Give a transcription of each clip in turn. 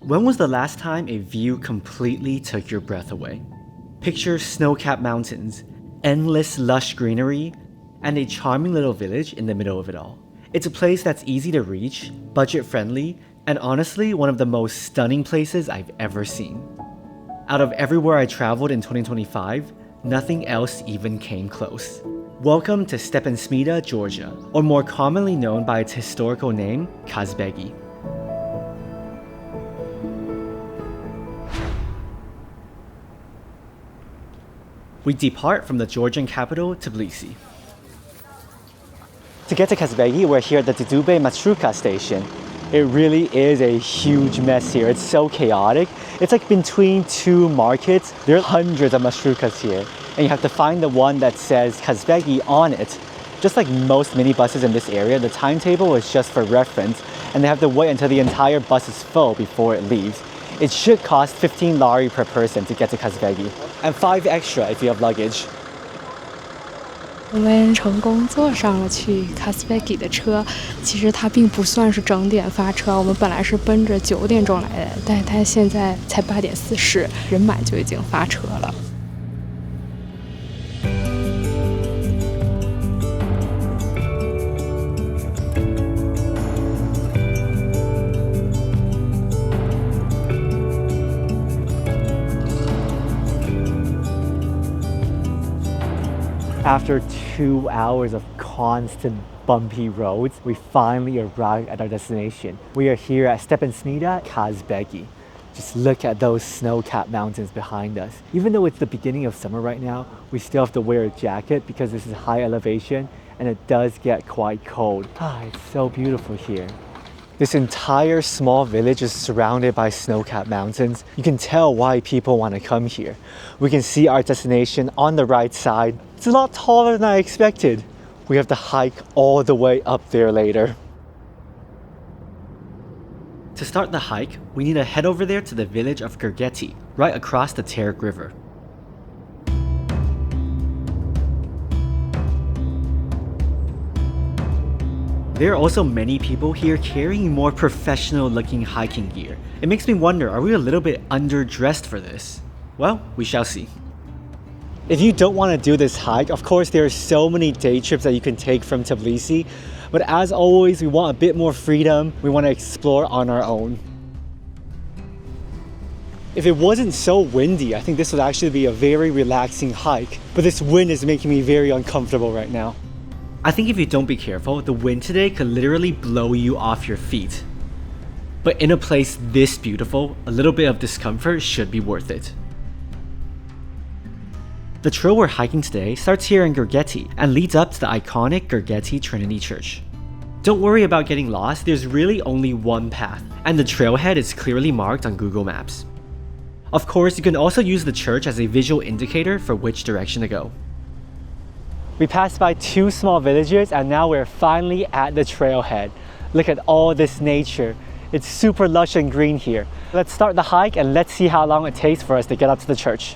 When was the last time a view completely took your breath away? Picture snow-capped mountains, endless lush greenery, and a charming little village in the middle of it all. It's a place that's easy to reach, budget-friendly, and honestly one of the most stunning places I've ever seen. Out of everywhere I traveled in 2025, nothing else even came close. Welcome to Stepantsminda, Georgia, or more commonly known by its historical name, Kazbegi. We depart from the Georgian capital, Tbilisi. To get to Kazbegi, we're here at the Dudube Marshrutka station. It really is a huge mess here. It's so chaotic. It's like between two markets. There are hundreds of marshrukas here. And you have to find the one that says Kazbegi on it. Just like most minibuses in this area, the timetable is just for reference, and they have to wait until the entire bus is full before it leaves. It should cost 15 lari per person to get to Kazbegi, and 5 extra if you have luggage. 我们成功坐上了去 Kazbegi 的车，其实它并不算是整点发车，我们本来是奔着9点钟来的，但它现在才8点40，人满就已经发车了。After 2 hours of constant bumpy roads, we finally arrived at our destination. We are here at Stepantsminda, Kazbegi. Just look at those snow-capped mountains behind us. Even though it's the beginning of summer right now, we still have to wear a jacket because this is high elevation and it does get quite cold. It's so beautiful here. This entire small village is surrounded by snow-capped mountains. You can tell why people want to come here. We can see our destination on the right side. It's a lot taller than I expected. We have to hike all the way up there later. To start the hike, we need to head over there to the village of Gergeti, right across the Terek River. There are also many people here carrying more professional looking hiking gear. It makes me wonder, are we a little bit underdressed for this? Well, we shall see. If you don't want to do this hike, of course there are so many day trips that you can take from Tbilisi, but as always, we want a bit more freedom. We want to explore on our own. If it wasn't so windy, I think this would actually be a very relaxing hike, but this wind is making me very uncomfortable right now. I think if you don't be careful, the wind today could literally blow you off your feet. But in a place this beautiful, a little bit of discomfort should be worth it. The trail we're hiking today starts here in Gergeti and leads up to the iconic Gergeti Trinity Church. Don't worry about getting lost, there's really only one path, and the trailhead is clearly marked on Google Maps. Of course, you can also use the church as a visual indicator for which direction to go. We passed by 2 small villages and now we're finally at the trailhead. Look at all this nature. It's super lush and green here. Let's start the hike and let's see how long it takes for us to get up to the church.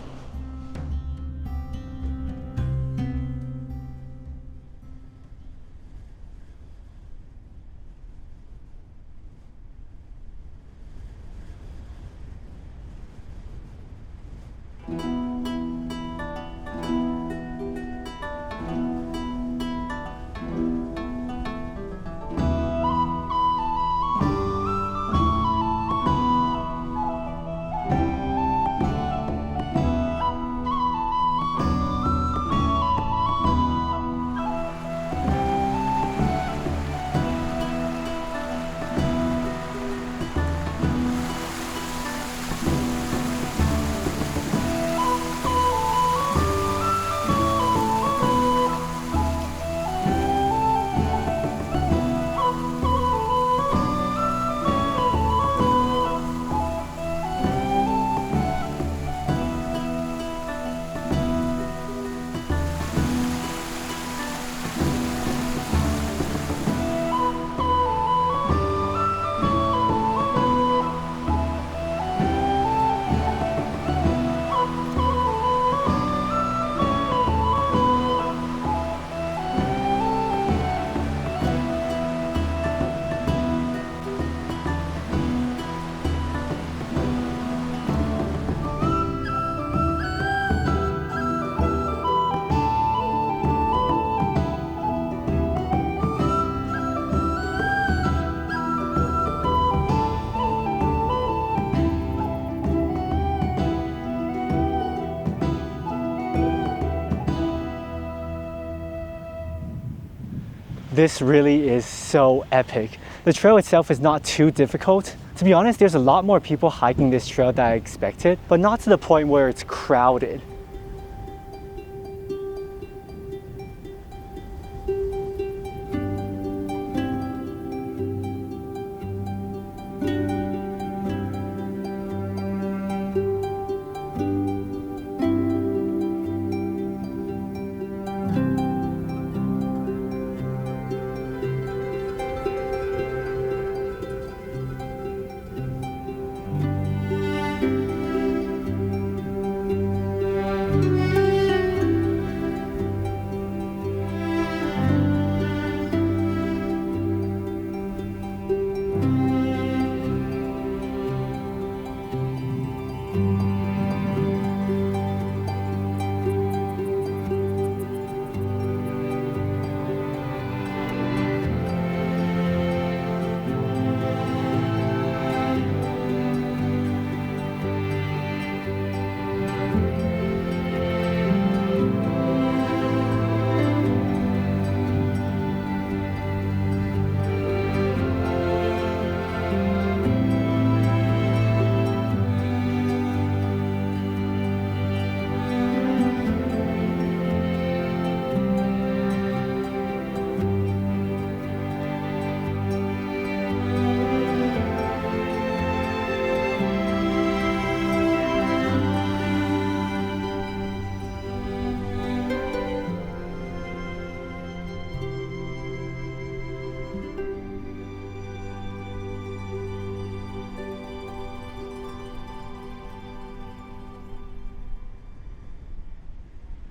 This really is so epic. The trail itself is not too difficult. To be honest, there's a lot more people hiking this trail than I expected, but not to the point where it's crowded.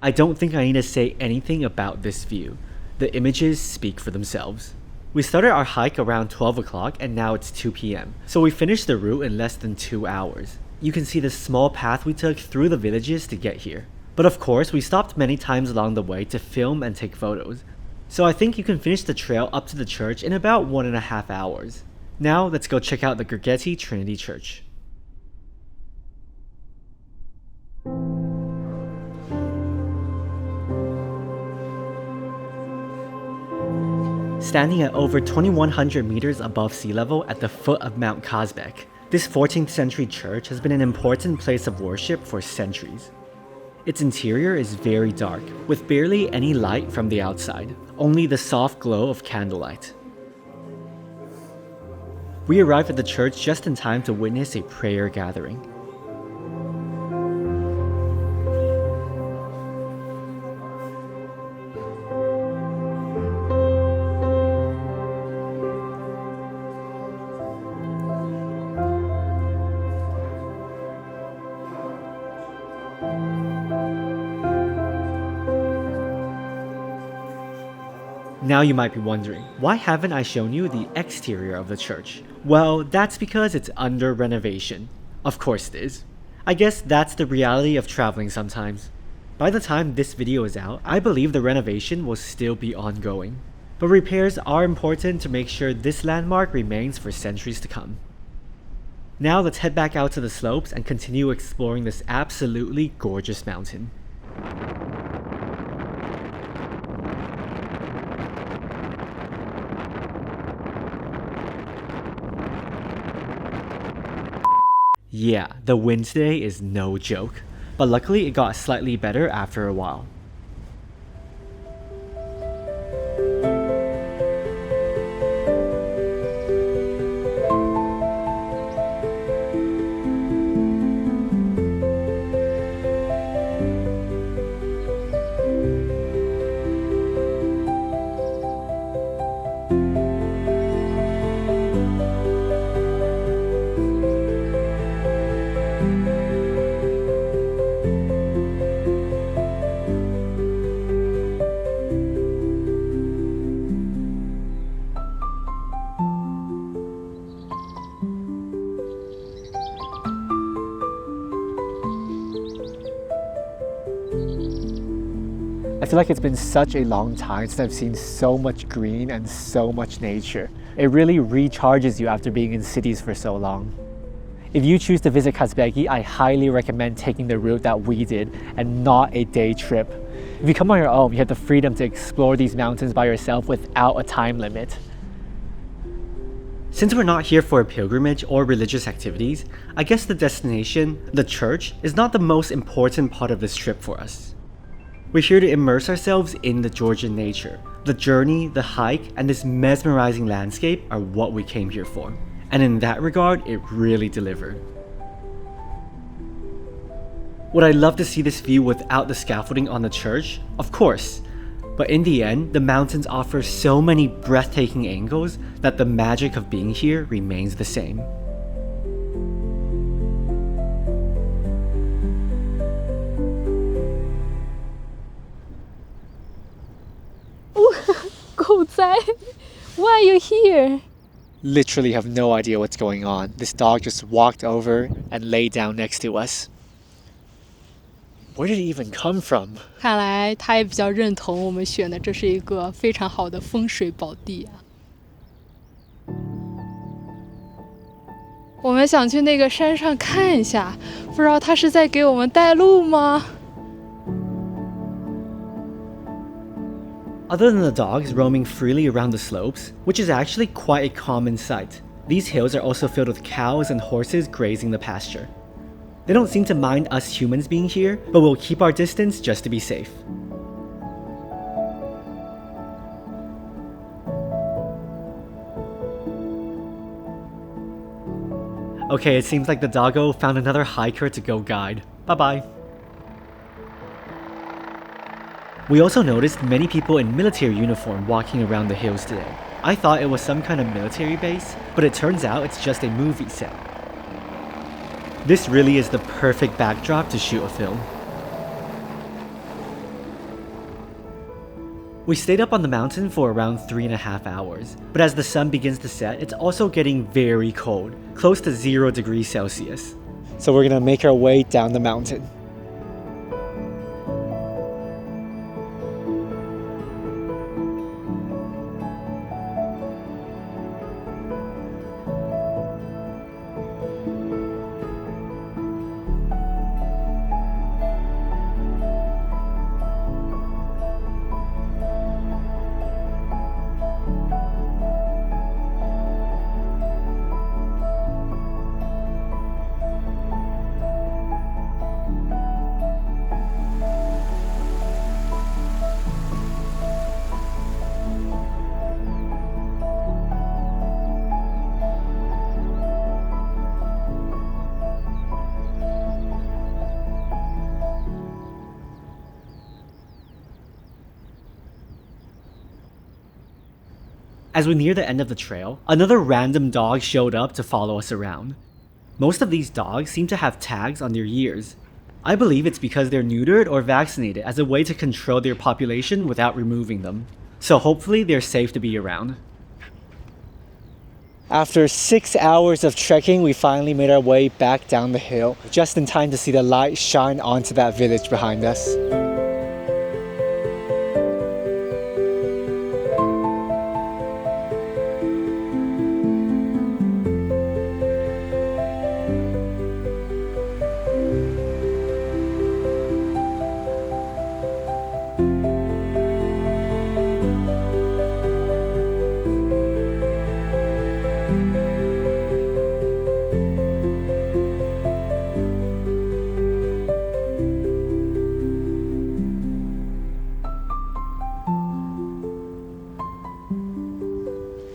I don't think I need to say anything about this view. The images speak for themselves. We started our hike around 12 o'clock and now it's 2 p.m. So we finished the route in less than 2 hours. You can see the small path we took through the villages to get here. But of course, we stopped many times along the way to film and take photos. So I think you can finish the trail up to the church in about 1.5 hours. Now let's go check out the Gergeti Trinity Church. Standing at over 2,100 meters above sea level at the foot of Mount Kazbek, this 14th century church has been an important place of worship for centuries. Its interior is very dark, with barely any light from the outside, only the soft glow of candlelight. We arrived at the church just in time to witness a prayer gathering. Now you might be wondering, why haven't I shown you the exterior of the church? Well, that's because it's under renovation. Of course it is. I guess that's the reality of traveling sometimes. By the time this video is out, I believe the renovation will still be ongoing. But repairs are important to make sure this landmark remains for centuries to come. Now let's head back out to the slopes and continue exploring this absolutely gorgeous mountain. Yeah, the wind today is no joke, but luckily it got slightly better after a while. I feel like it's been such a long time since I've seen so much green and so much nature. It really recharges you after being in cities for so long. If you choose to visit Kazbegi, I highly recommend taking the route that we did and not a day trip. If you come on your own, you have the freedom to explore these mountains by yourself without a time limit. Since we're not here for a pilgrimage or religious activities, I guess the destination, the church, is not the most important part of this trip for us. We're here to immerse ourselves in the Georgian nature. The journey, the hike, and this mesmerizing landscape are what we came here for. And in that regard, it really delivered. Would I love to see this view without the scaffolding on the church? Of course. But in the end, the mountains offer so many breathtaking angles that the magic of being here remains the same. Why are you here? Literally have no idea what's going on. This dog just walked over and lay down next to us. Where did it even come from? 看来他也比较认同我们选的这是一个非常好的风水宝地啊。我们想去那个山上看一下，不知道他是在给我们带路吗？ Other than the dogs roaming freely around the slopes, which is actually quite a common sight, these hills are also filled with cows and horses grazing the pasture. They don't seem to mind us humans being here, but we'll keep our distance just to be safe. Okay, it seems like the doggo found another hiker to go guide. Bye-bye. We also noticed many people in military uniform walking around the hills today. I thought it was some kind of military base, but it turns out it's just a movie set. This really is the perfect backdrop to shoot a film. We stayed up on the mountain for around 3.5 hours, but as the sun begins to set, it's also getting very cold, close to 0 degrees Celsius. So we're gonna make our way down the mountain. As we near the end of the trail, another random dog showed up to follow us around. Most of these dogs seem to have tags on their ears. I believe it's because they're neutered or vaccinated as a way to control their population without removing them. So hopefully they're safe to be around. After 6 hours of trekking, we finally made our way back down the hill, just in time to see the light shine onto that village behind us.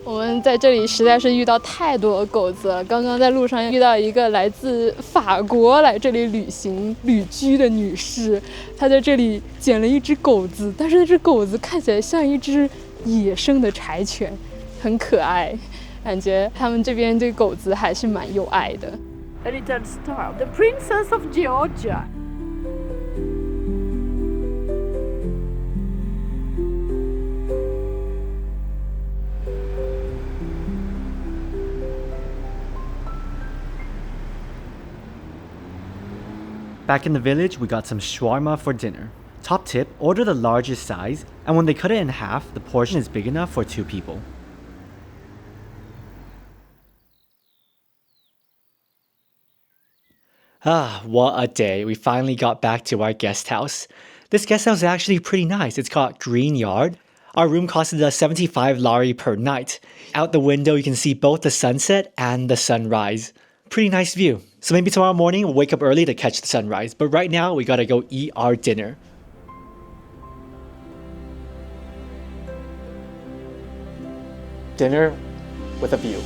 我们在这里实在是遇到太多的狗子了。刚刚在路上遇到一个来自法国来这里旅居的女士，她在这里捡了一只狗子，但是那只狗子看起来像一只野生的柴犬，很可爱，感觉他们这边对狗子还是蛮有爱的。A little star, the princess of Georgia. Back in the village, we got some shawarma for dinner. Top tip, order the largest size, and when they cut it in half, the portion is big enough for 2 people. What a day. We finally got back to our guest house. This guest house is actually pretty nice. It's called Green Yard. Our room costed us 75 lari per night. Out the window, you can see both the sunset and the sunrise. Pretty nice view. So maybe tomorrow morning we'll wake up early to catch the sunrise. But right now, we gotta go eat our dinner. Dinner with a view.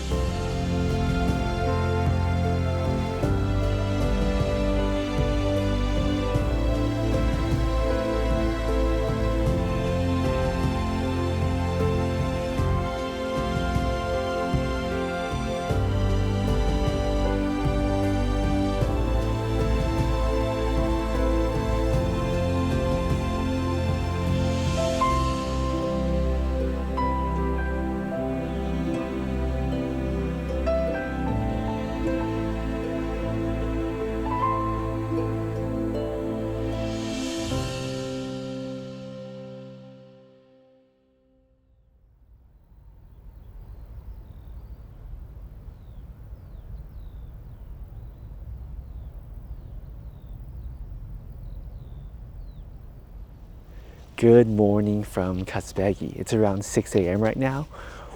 Good morning from Kazbegi. It's around 6 a.m. right now.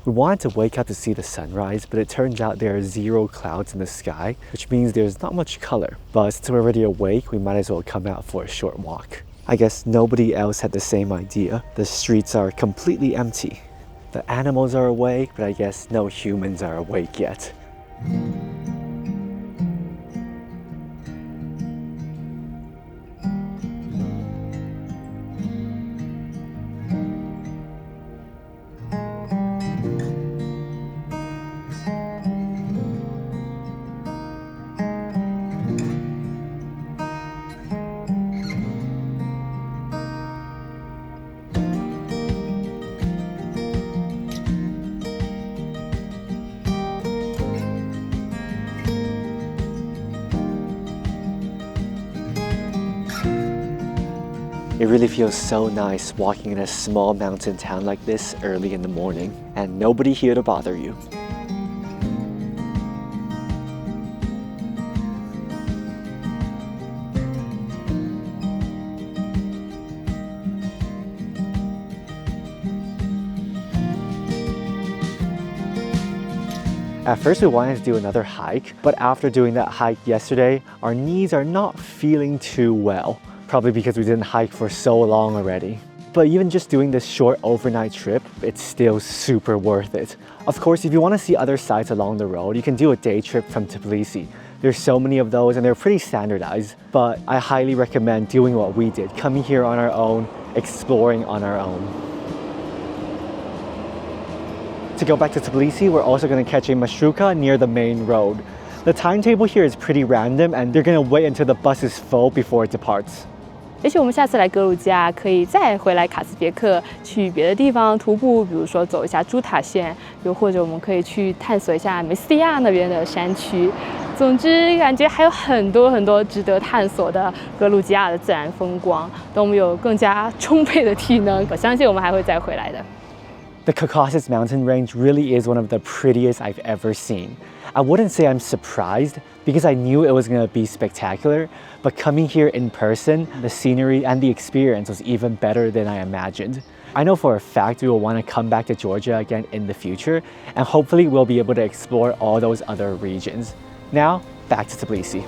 We wanted to wake up to see the sunrise, but it turns out there are 0 clouds in the sky, which means there's not much color. But since we're already awake, we might as well come out for a short walk. I guess nobody else had the same idea. The streets are completely empty. The animals are awake, but I guess no humans are awake yet. It really feels so nice walking in a small mountain town like this early in the morning, and nobody here to bother you. At first we wanted to do another hike, but after doing that hike yesterday, our knees are not feeling too well. Probably because we didn't hike for so long already. But even just doing this short overnight trip, it's still super worth it. Of course, if you want to see other sites along the road, you can do a day trip from Tbilisi. There's so many of those and they're pretty standardized, but I highly recommend doing what we did, coming here on our own, exploring on our own. To go back to Tbilisi, we're also going to catch a marshrutka near the main road. The timetable here is pretty random and they're going to wait until the bus is full before it departs. 也许我们下次来格鲁吉亚可以再回来卡斯别克，去别的地方徒步，比如说走一下朱塔县，又或者我们可以去探索一下梅斯蒂亚那边的山区。总之，感觉还有很多值得探索的格鲁吉亚的自然风光。等我们有更加充沛的体能，我相信我们还会再回来的。The Caucasus Mountain range really is one of the prettiest I've ever seen. I wouldn't say I'm surprised because I knew it was going to be spectacular, but coming here in person, the scenery and the experience was even better than I imagined. I know for a fact we will want to come back to Georgia again in the future, and hopefully we'll be able to explore all those other regions. Now, back to Tbilisi.